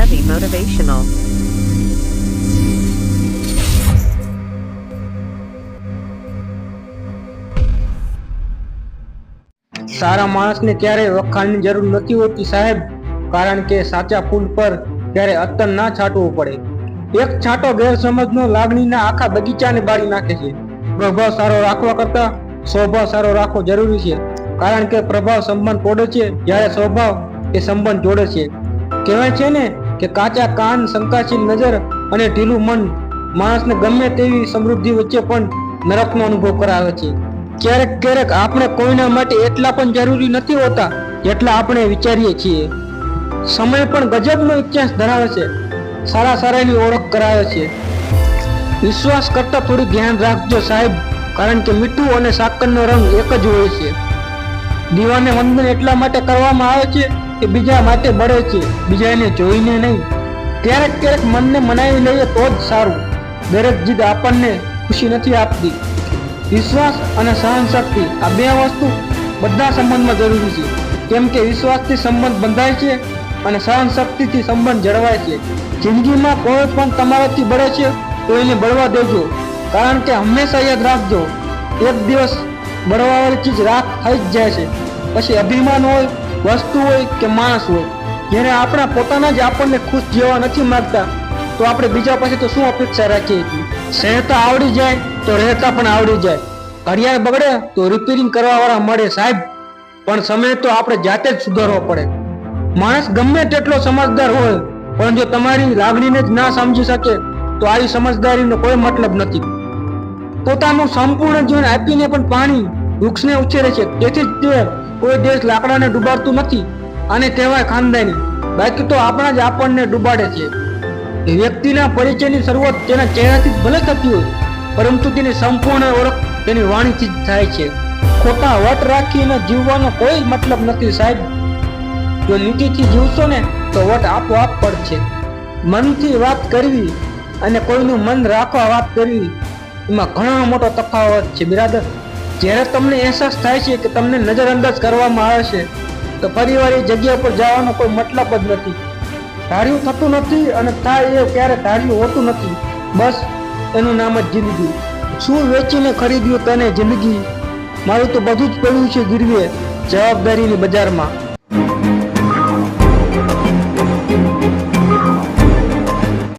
Ravi Motivational. સારા માણસને ક્યારેય વખાણની જરૂર નથી હોતી સાહેબ, કારણ કે સાચા ફૂલ પર ક્યારે અત્તર ના છાંટવું પડે. એક છાંટો ગેરસમજનો લાગણીના આખા બગીચાને બાળી નાખે છે. પ્રભાવ સારો રાખવા કરતા સ્વભાવ સારો રાખવો જરૂરી છે, કારણ કે પ્રભાવ સંબંધ તોડે છે જ્યારે સ્વભાવ એ સંબંધ જોડે છે. કહેવાય છે ને કે કાચા કાન, શંકાશીલ નજર અને ઢીલું મન માણસને ગમે તેવી સમૃદ્ધિ વચ્ચે પણ નરકનો અનુભવ કરાવે છે. ક્યારેક ક્યારેક આપણે કોઈના માટે એટલા પણ જરૂરી નથી હોતા જેટલા આપણે વિચારીએ છીએ. સમય પણ ગજબનો ઇતિહાસ ધરાવે છે, સારા સારાની ઓળખ કરાવે છે. વિશ્વાસ કરતા થોડું ધ્યાન રાખજો સાહેબ, કારણ કે મીઠું અને સાકરનો રંગ એક જ હોય છે. દીવાને વંદન એટલા માટે કરવામાં આવે છે કે બીજા માટે બળે છે, બીજાને જોઈને નહીં. ક્યારેક ક્યારેક મનને મનાવી લઈએ તો જ સારું. દરેક જીદ આપણને ખુશી નથી આપતી. વિશ્વાસ અને સહનશક્તિ આ બે વસ્તુ બધા સંબંધમાં જરૂરી છે, કેમ કે વિશ્વાસથી સંબંધ બંધાય છે અને સહનશક્તિથી સંબંધ જળવાય છે. જિંદગીમાં કોઈ પણ તમારાથી બળે છે તો એને બળવા દેજો, કારણ કે હંમેશા યાદ રાખજો, એક દિવસ બળવાવાળી ચીજ રાખ થઈ જ જાય છે. પછી અભિમાન હોય, વસ્તુ હોય કે માણસ હોય, જેને આપણા પોતાના જ આપણને ખુશ જેવા નથી માંગતા તો આપણે બીજા પાસે તો શું અપેક્ષા રાખીએ છીએ. સહેતા આવડી જાય તો રહેતા પણ આવડી જાય. ઘડિયાળ બગડે તો રિપેરિંગ કરવા વાળા મળે સાહેબ, પણ સમય તો આપણે જાતે જ સુધારવો પડે. માણસ ગમે તેટલો સમજદાર હોય, પણ જો તમારી લાગણીને જ ના સમજી શકે તો આવી સમજદારીનો કોઈ મતલબ નથી. પોતાનું સંપૂર્ણ જીવન આપીને પણ પાણી વૃક્ષને ઉછેરે છે, તેથી જ તે કોઈ દેશ લાકડાને ડૂબાડતું નથી. આને કહેવાય ખાનદાની, બાકી તો આપણા જ આપણને ડૂબાડે છે. વ્યક્તિના પરિચયની શરૂઆત તેના ચહેરાથી જ ભલે થતી હોય, પરંતુ તેની સંપૂર્ણ ઓળખ તેની વાણીથી જ થાય છે. ખોટા વટ રાખીને જીવવાનો કોઈ મતલબ નથી સાહેબ. જો નીતિથી જીવશો ને તો વટ આપોઆપ પડશે. મનથી વાત કરવી અને કોઈનું મન રાખવા વાત કરવી, એમાં ઘણો મોટો તફાવત છે બિરાદર. જ્યારે તમને અહેસાસ થાય છે કે તમને નજરઅંદાજ કરવામાં આવે છે તો પરિવાર એ જગ્યા પર જવાનો કોઈ મતલબ જ નથી. ધાર્યું થતું નથી અને થાય એ ક્યારે ધાર્યું હોતું નથી. બસ એનું નામ જ જિંદગી. શું વેચીને ખરીદ્યું તને જિંદગી, મારું તો બધું જ પડ્યું છે ગીરવે જવાબદારીની બજારમાં.